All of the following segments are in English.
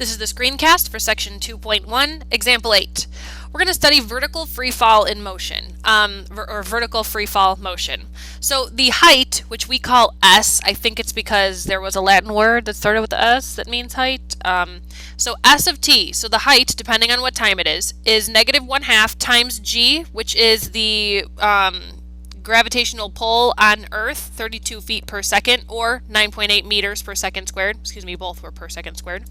This is the screencast for section 2.1, example 8. We're going to study vertical free fall in motion, or vertical free fall motion. So the height, which we call s, I think it's because there was a Latin word that started with the s that means height. So s of t, so the height, depending on what time it is -1/2 times g, which is the gravitational pull on Earth, 32 feet per second, or 9.8 meters per second squared. Excuse me, both were per second squared.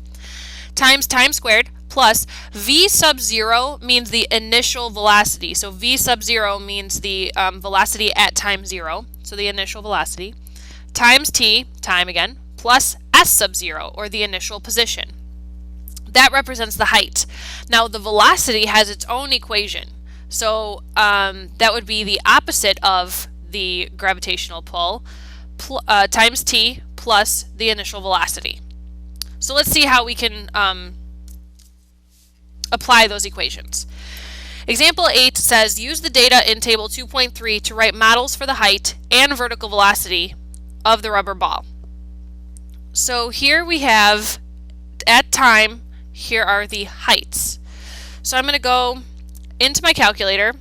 Times time squared plus v sub 0 means the initial velocity. So v sub 0 means the velocity at time 0, so the initial velocity, times t, time again, plus s sub 0, or the initial position. That represents the height. Now the velocity has its own equation. So that would be the opposite of the gravitational pull, times t plus the initial velocity. So let's see how we can apply those equations. Example 8 says, use the data in table 2.3 to write models for the height and vertical velocity of the rubber ball. So here we have, at time, here are the heights. So I'm going to go into my calculator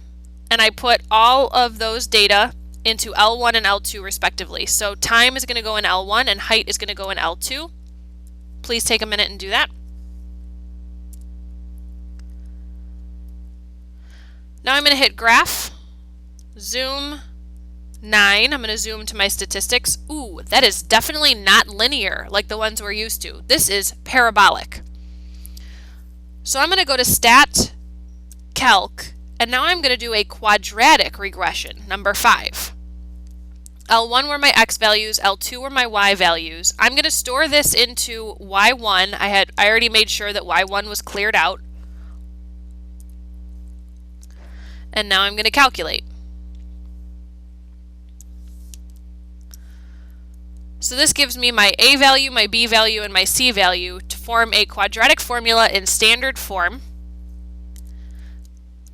and I put all of those data into L1 and L2 respectively. So time is going to go in L1 and height is going to go in L2. Please take a minute and do that. Now I'm going to hit graph, zoom 9. I'm going to zoom to my statistics. Ooh, that is definitely not linear like the ones we're used to. This is parabolic. So I'm going to go to stat calc, and now I'm going to do a quadratic regression, number 5. L1 were my x values, L2 were my y values. I'm going to store this into y1. I already made sure that y1 was cleared out. And now I'm going to calculate. So this gives me my a value, my b value, and my c value to form a quadratic formula in standard form.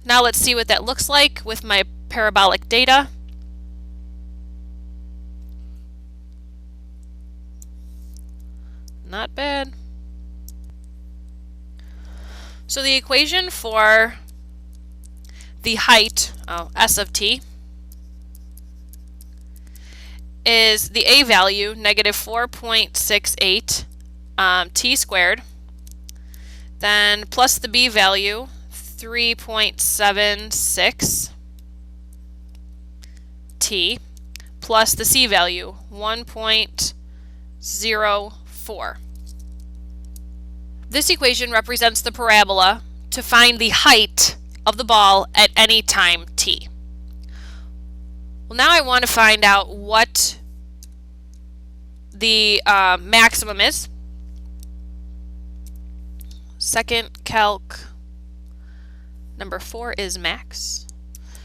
Now let's see what that looks like with my parabolic data. Not bad. So the equation for the height, s of t, is the a value, -4.68 t squared, then plus the b value, 3.76 t, plus the c value, 1.04. This equation represents the parabola to find the height of the ball at any time t. Well, now I want to find out what the maximum is. Second calc number 4 is max.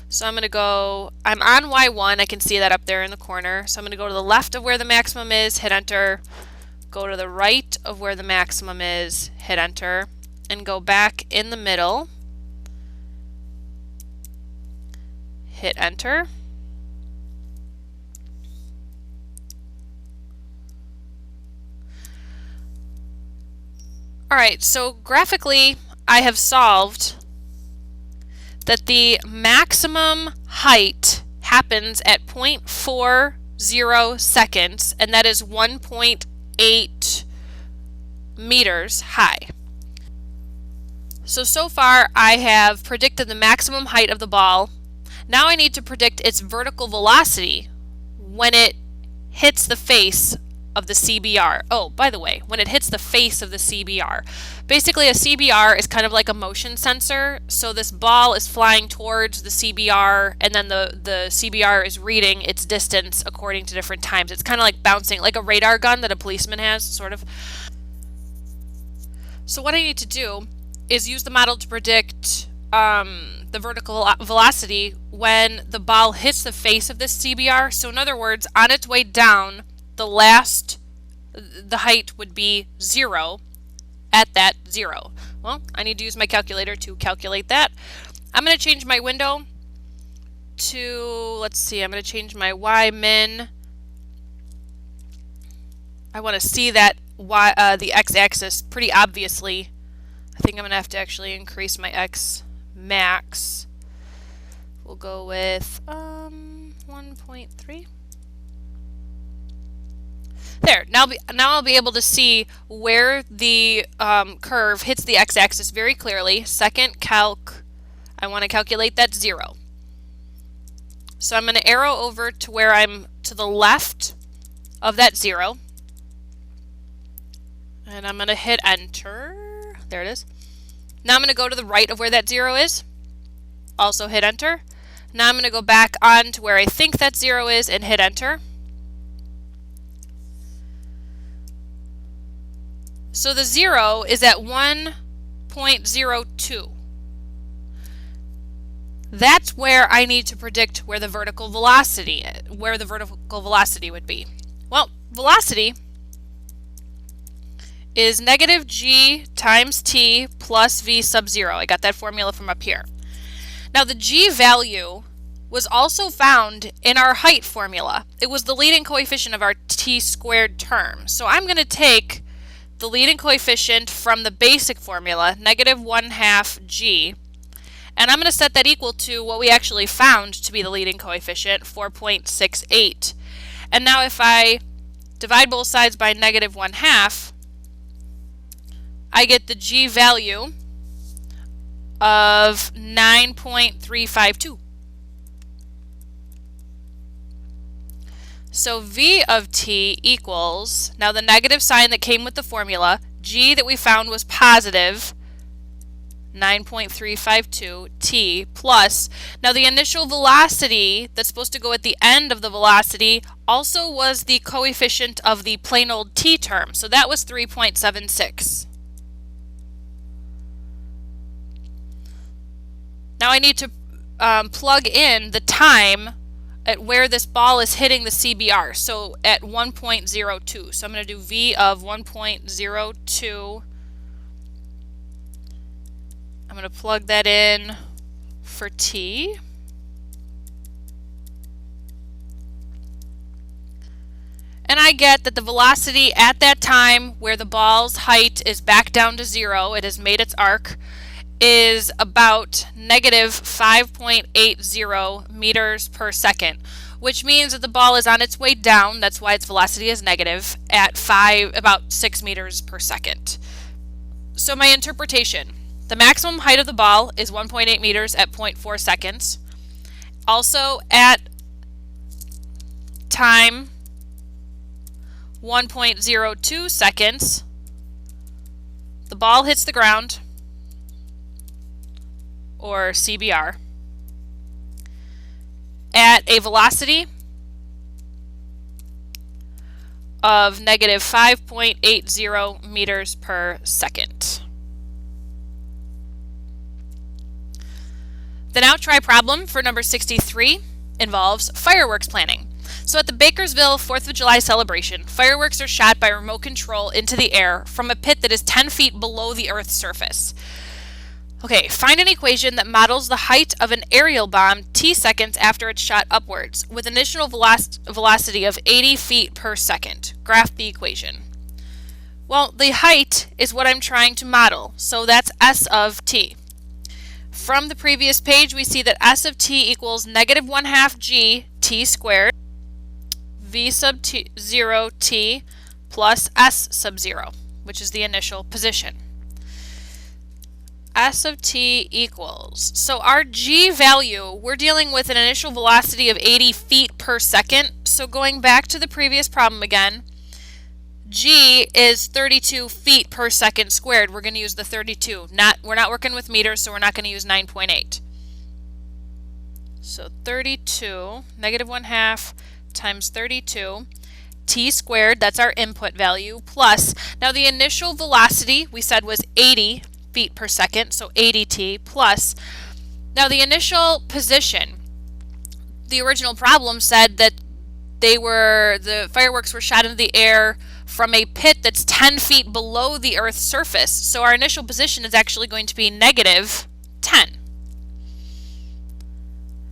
So I'm going to go, I'm on y1, I can see that up there in the corner. So I'm going to go to the left of where the maximum is, hit enter, go to the right of where the maximum is, hit enter, and go back in the middle, hit enter. Alright, so graphically I have solved that the maximum height happens at 0.40 seconds, and that is 1.8 meters high. So far I have predicted the maximum height of the ball. Now I need to predict its vertical velocity when it hits the face of the CBR. Oh, by the way, when it hits the face of the CBR. Basically, a CBR is kind of like a motion sensor. So this ball is flying towards the CBR, and then the CBR is reading its distance according to different times. It's kind of like bouncing, like a radar gun that a policeman has, sort of. So what I need to do is use the model to predict the vertical velocity when the ball hits the face of this CBR. So in other words, on its way down, the height would be 0 at that 0. Well, I need to use my calculator to calculate that. I'm going to change my window to, let's see, I'm going to change my y min. I want to see that the x-axis pretty obviously. I think I'm going to have to actually increase my x max. We'll go with 1.3. There, now I'll be able to see where the curve hits the x-axis very clearly. Second calc, I want to calculate that 0. So I'm going to arrow over to where I'm to the left of that 0. And I'm going to hit enter. There it is. Now I'm going to go to the right of where that 0 is. Also hit enter. Now I'm going to go back on to where I think that 0 is and hit enter. So the 0 is at 1.02. That's where I need to predict where the vertical velocity would be. Well, velocity is negative g times t plus v sub 0. I got that formula from up here. Now the g value was also found in our height formula. It was the leading coefficient of our t squared term. So I'm going to take the leading coefficient from the basic formula, negative 1/2 g, and I'm going to set that equal to what we actually found to be the leading coefficient, 4.68. And now if I divide both sides by negative 1/2, I get the g value of 9.352. So v of t equals, now the negative sign that came with the formula, g that we found was positive 9.352 t plus, now the initial velocity that's supposed to go at the end of the velocity also was the coefficient of the plain old t term, so that was 3.76. Now I need to plug in the time at where this ball is hitting the CBR, so at 1.02. So I'm going to do v of 1.02. I'm going to plug that in for t. And I get that the velocity at that time where the ball's height is back down to 0, it has made its arc, is about negative 5.80 meters per second, which means that the ball is on its way down, that's why its velocity is negative, at about 6 meters per second. So my interpretation, the maximum height of the ball is 1.8 meters at 0.4 seconds. Also at time 1.02 seconds, the ball hits the ground, or CBR, at a velocity of negative 5.80 meters per second. The now try problem for number 63 involves fireworks planning. So at the Bakersville 4th of July celebration, fireworks are shot by remote control into the air from a pit that is 10 feet below the Earth's surface. Okay, find an equation that models the height of an aerial bomb t seconds after it's shot upwards with initial velocity of 80 feet per second. Graph the equation. Well, the height is what I'm trying to model, so that's s of t. From the previous page, we see that s of t equals negative 1/2 g t squared v sub 0 t plus s sub 0, which is the initial position. S of t equals, so our g value, we're dealing with an initial velocity of 80 feet per second. So going back to the previous problem again, g is 32 feet per second squared. We're going to use the 32. We're not working with meters, so we're not going to use 9.8. So 32, negative 1/2 times 32, t squared, that's our input value, plus, now the initial velocity we said was 80 feet per second, so 80t plus. Now the initial position, the original problem said that the fireworks were shot into the air from a pit that's 10 feet below the Earth's surface. So our initial position is actually going to be negative 10.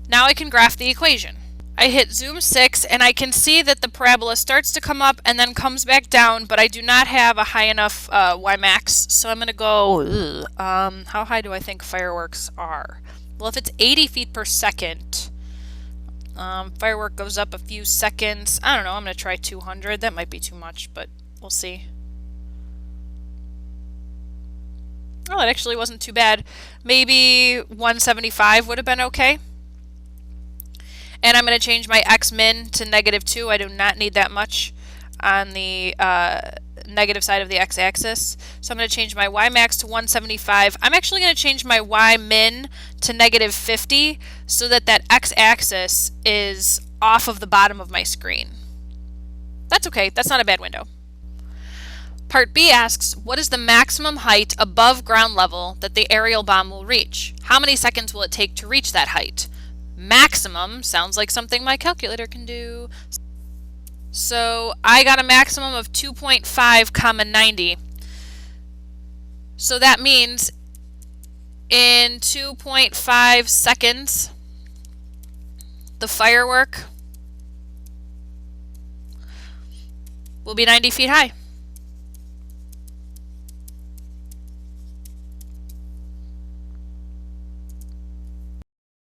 Now I can graph the equation. I hit zoom 6 and I can see that the parabola starts to come up and then comes back down, but I do not have a high enough Y max, so I'm going to go, how high do I think fireworks are? Well, if it's 80 feet per second, firework goes up a few seconds. I don't know, I'm going to try 200. That might be too much, but we'll see. Oh, it actually wasn't too bad. Maybe 175 would have been okay. And I'm going to change my x min to -2. I do not need that much on the negative side of the x-axis. So I'm going to change my y max to 175. I'm actually going to change my y min to -50 so that that x-axis is off of the bottom of my screen. That's okay. That's not a bad window. Part B asks, what is the maximum height above ground level that the aerial bomb will reach? How many seconds will it take to reach that height? Maximum sounds like something my calculator can do. So I got a maximum of 2.5, 90. So that means in 2.5 seconds, the firework will be 90 feet high.